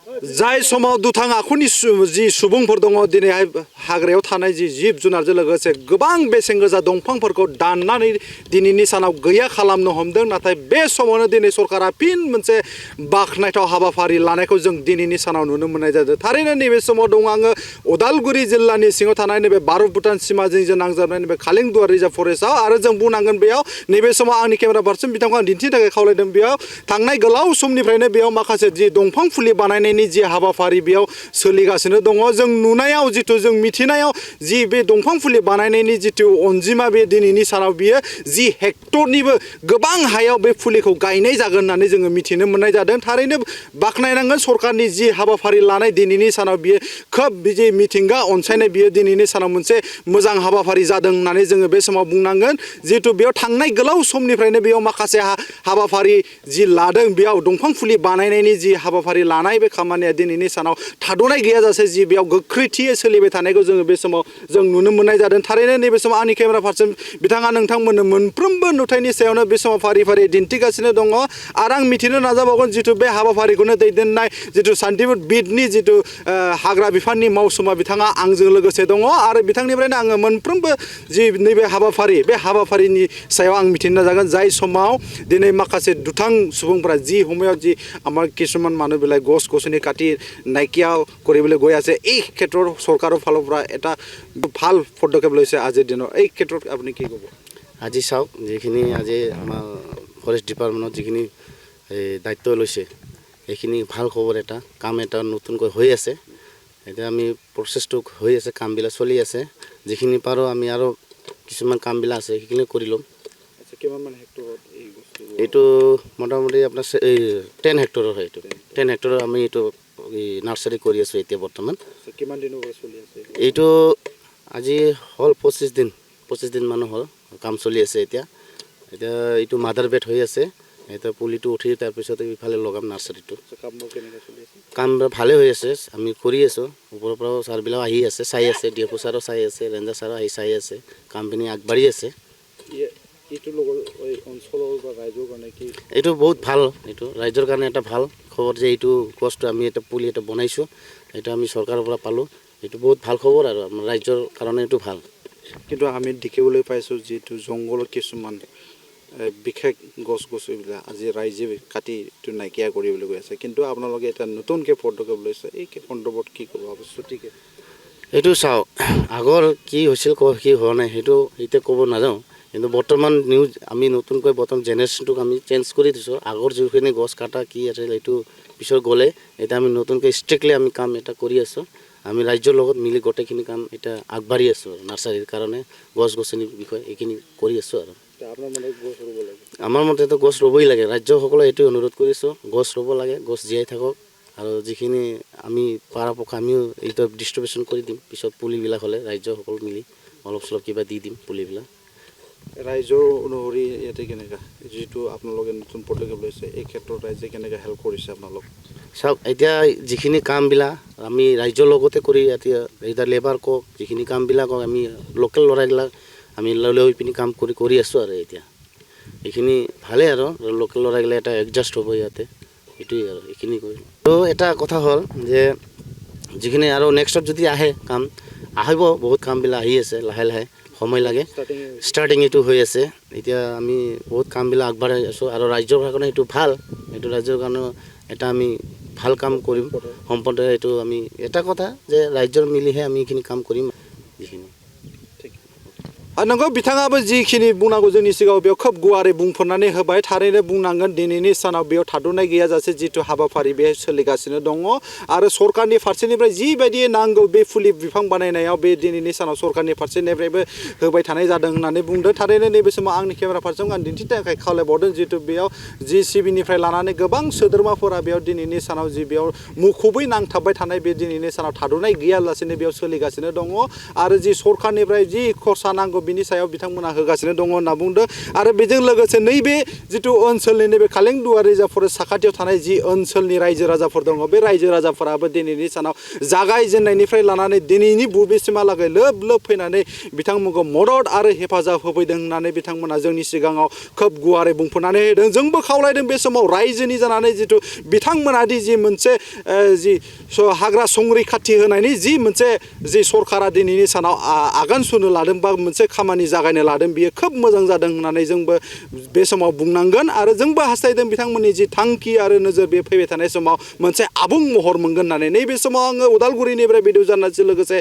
जाय समाव दुथां आखुनि जि सुबुंफोर दङ दिनैहाय हाग्रायाव थानाय जि जिब जुनारजों लोगोसे गोबां बेसेन गोसा दंफांफोरखौ दाननानै दिनैनि सानाव गैया खालामनो हमदों नाथाय बे समावनो दिनै सरकारा फिन मोनसे बाखनायथाव हाबाफारि लानायखौ जों दिनैनि सानाव नुनो मोननाय जादों थारैनो नैबे समाव दङ आङो उदालगुरि जिल्लानि सिङाव थानाय नैबे भारत भुटान सिमाजों नांजाबनाय नैबे खालिंदुवार रिजार्भ फरेस्टआव आरो जों बुंनांगोन बेयाव नैबे समाव आंनि केमेरा पार्सन बिथांखौ आं दिन्थिनो थाखाय खावलायदों बेयाव थांनाय गोलाव समनिफ्रायनो बेयाव माखासे जि दंफां फुलि बानायनायनि जि हाबाफारि बेयाव सोलिगासिनो दङ जों नुनायाव जिथु जों मिथिनायाव जि बे दंफां फुलि बानायनायनि जिथु अनजिमा बे दिनैनि सानाव बियो 10 हेक्टरनिबो गोबां हायाव बे फुलिखौ गायनाय जागोन होननानै जोङो मिथिनो मोननाय जादों थारैनो बाखनायनांगोन सरकारनि जि हाबाफारि लानाय दिनैनि सानाव बियो खोब बिदि मिथिंगा अनसायनाय बियो दिनैनि सानाव मोनसे मोजां हाबाफारि जादों होननानै जोङो बे समाव बुंनांगोन जिहेतु बेयाव थांनाय गोलाव समनिफ्रायनो बेयाव माखासे हाबाफारि जि लादों बेयाव दंफां फुलि बानायनायनि जि हाबाफारि लानाय बे खामानिया दिनैनि सानाव थाद'नाय गैयाजासे जि बेयाव गोख्रैथियै सोलिबाय थानायखौ जोङो बे समाव जों नुनो मोननाय जादों थारैनो नैबे समाव आंनि केमेरा पार्सन बिथाङा नोंथांमोननो मोनफ्रोमबो नुथायनि सायावनो बे समाव फारि फारि दिन्थिगासिनो दङ आरो आं मिथिनो नाजाबावगोन जिथु बे हाबाफारिखौनो दैदेननाय जिथु सान्टिपुर बिटनि जिथु हाग्रा बिफाननि मावसुमा बिथाङा आंजों लोगोसे दङ आरो बिथांनिफ्रायनो आङो मोनफ्रोमबो जि नैबे हाबाफारि बे हाबाफारिनि सायाव आं मिथिनो नाजागोन जाय समाव दिनै माखासे दुथां सुबुंफोरा যি সময়ত যি আমাৰ কিছুমান মানুহবিলাক গছ গছনি কাটি নাইকিয়া কৰিবলৈ গৈ আছে এই ক্ষেত্ৰত চৰকাৰৰ ফালৰ পৰা এটা ভাল পদক্ষেপ লৈছে আজিৰ দিনত এই ক্ষেত্ৰত আপুনি কি ক'ব আজি চাওক যিখিনি আজি আমাৰ ফৰেষ্ট ডিপাৰ্টমেণ্টত যিখিনি দায়িত্ব লৈছে এইখিনি ভাল খবৰ এটা কাম এটা নতুনকৈ হৈ আছে এতিয়া আমি প্ৰচেছটো হৈ আছে কামবিলাক চলি আছে যিখিনি পাৰো আমি আৰু কিছুমান কামবিলাক আছে সেইখিনি কৰি ল'ম কিমান মান হেক্টৰত এই বস্তু এইটো মোটামুটি আপোনাৰ 10 হেক্টৰৰ হয় এইটো 10 হেক্টৰৰ আমি এইটো নাৰ্চাৰী কৰি আছোঁ এতিয়া বৰ্তমান কিমান দিনৰ পৰা চলি আছে এইটো আজি হ'ল 25 দিন মান হ'ল কাম চলি আছে এতিয়া এইটো মাদাৰ বেড হৈ আছে এটা পুলিটো উঠি তাৰপিছত ইফালে লগাম নাৰ্চাৰীটো কাম ভালে হৈ আছে আমি কৰি আছোঁ ওপৰৰ পৰা ছাৰবিলাক আহি আছে চাই আছে ডিএফঅ ছাৰো চাই আছে ৰেঞ্জাৰ ছাৰো আহি চাই আছে কামখিনি আগবাঢ়ি আছে এইটো বহুত ভাল এইটো ৰাইজৰ কাৰণে এটা ভাল খবৰ যে এইটো গছটো আমি এটা পুলি এটা বনাইছোঁ এইটো আমি চৰকাৰৰ পৰা পালোঁ এইটো বহুত ভাল খবৰ আৰু আমাৰ ৰাইজৰ কাৰণে এইটো ভাল কিন্তু আমি দেখিবলৈ পাইছোঁ যিটো জংঘলত কিছুমান বিশেষ গছ গছবিলাক আজি ৰাইজে কাটি এইটো নাইকিয়া কৰিবলৈ গৈ আছে কিন্তু আপোনালোকে এটা নতুনকৈ পদক্ষেপ লৈছে এই সন্দৰ্ভত কি ক'ব অৱশ্যে এইটো চাওক আগৰ কি হৈছিল কি হোৱা নাই সেইটো এতিয়া ক'ব নাযাওঁ কিন্তু বৰ্তমান নিউজ আমি নতুনকৈ বৰ্তমান জেনেৰেশ্যনটোক আমি চেঞ্জ কৰি দিছোঁ আগৰ যিখিনি গছ কাটা কি আছিল এইটো পিছত গ'লে এতিয়া আমি নতুনকৈ ষ্ট্ৰিক্টলি আমি কাম এটা কৰি আছোঁ আমি ৰাজ্যৰ লগত মিলি গোটেইখিনি কাম এটা আগবাঢ়ি আছোঁ নাৰ্চাৰীৰ কাৰণে গছ গছনিৰ বিষয়ে এইখিনি কৰি আছোঁ আৰু আমাৰ মতেতো গছ ৰুবই লাগে ৰাজ্যসকলে এইটো অনুৰোধ কৰিছোঁ গছ ৰুব লাগে গছ জীয়াই থাকক আৰু যিখিনি আমি পৰাপক্ষে আমিও এইটো ডিষ্ট্ৰিবিউশ্যন কৰি দিম পিছত পুলিবিলাক হ'লে ৰাজ্যসকল মিলি অলপ চলপ কিবা দি দিম পুলিবিলাক ৰাইজৰ অনুসৰি ইয়াতে কেনেকুৱা যিটো আপোনালোকে নতুন পদক্ষেপ লৈছে এই ক্ষেত্ৰত ৰাইজে কেনেকৈ হেল্প কৰিছে আপোনালোক চাওক এতিয়া যিখিনি কামবিলাক আমি ৰাজ্যৰ লগতে কৰি এতিয়া লেবাৰ কওক যিখিনি কামবিলাক আমি লোকেল ল'ৰাবিলাক আমি লৈ পিনি কাম কৰি আছোঁ আৰু এতিয়া এইখিনি ভালে আৰু লোকেল ল'ৰাগিলা এটা এডজাষ্ট হ'ব ইয়াতে এইটোৱেই আৰু এইখিনি কৰি তো এটা কথা হ'ল যে যিখিনি আৰু নেক্সটত যদি আহে কাম আহিব বহুত কামবিলাক আহি আছে লাহে লাহে সময় লাগে ষ্টাৰ্টিং এইটো হৈ আছে এতিয়া আমি বহুত কামবিলাক আগবাঢ়াই আছোঁ আৰু ৰাজ্যৰ কাৰণে এইটো ভাল এইটো ৰাজ্যৰ কাৰণে এটা আমি ভাল কাম কৰিম সম্পূৰ্ণ এইটো আমি এটা কথা যে ৰাজ্যৰ মিলিহে আমি এইখিনি কাম কৰিম যিখিনি नंगौ बिथाङाबो जिखिनि बुंनांगौ जोंनि सिगाङाव बेयाव खोब गुवारै बुंफोरनानै होबाय थारैनो बुंनांगोन दिनैनि सानाव बेयाव थाद'नाय गैयाजासे जिथु हाबाफारि बे सोलिगासिनो दङ आरो सरकारनि फारसेनिफ्राय जिबायदि नांगौ बे फुलि बिफां बानायनायाव बे दिनैनि सानाव सरकारनि फारसेनिफ्रायबो होबाय थानाय जादों होननानै बुंदों थारैनो नैबे समाव आंनि केमेरा पार्सनखौ आं दिन्थिनो थाखाय खावलायबावदों जिथु बेयाव जिसिबिनिफ्राय लानानै गोबां सोद्रोमाफोरा बेयाव दिनैनि सानाव जि बेयाव मुखुबै नांथाबबाय थानाय बे दिनैनि सानाव थाद'नाय गैयालासेनो बेयाव सोलिगासिनो दङ आरो जि सरकारनिफ्राय जि खरसा नांगौ बिनि सायाव बिथांमोना होगासिनो दङ होनना बुंदों आरो बेजों लोगोसे नैबे जिथु ओनसोलनि नैबे कालेंदुवार रिजार्भ फरेस्ट साखाथियाव थानाय जि ओनसोलनि रायजो राजाफोर दङ बे रायजो राजाफोराबो दिनैनि सानाव जागायजेननायनिफ्राय लानानै दिनैनि बुब्लिसिमहालागै लोब लोब फैनानै बिथांमोनखौ मदद आरो हेफाजाब होफैदों होननानै बिथांमोना जोंनि सिगाङाव खोब गुवारै बुंफोरनानै होदों जोंबो खावलायदों बे समाव रायजोनि जानानै जिथु बिथांमोनादि जि मोनसे जि हाग्रा संरैखाथि होनायनि जि मोनसे जि सरकारा दिनैनि सानाव आगान सुरनो लादों बा मोनसे खामानि जागायनो लादों बियो खोब मोजां जादों होननानै जोंबो बे समाव बुंनांगोन आरो जोंबो हास्थायदों बिथांमोननि जि थांखि आरो नोजोर बे फैबाय थानाय समाव मोनसे आबुं महर मोनगोन होननानै नैबे समाव आङो उदालगुरिनिफ्राय भिडिअ जार्नालिस्ट लोगोसे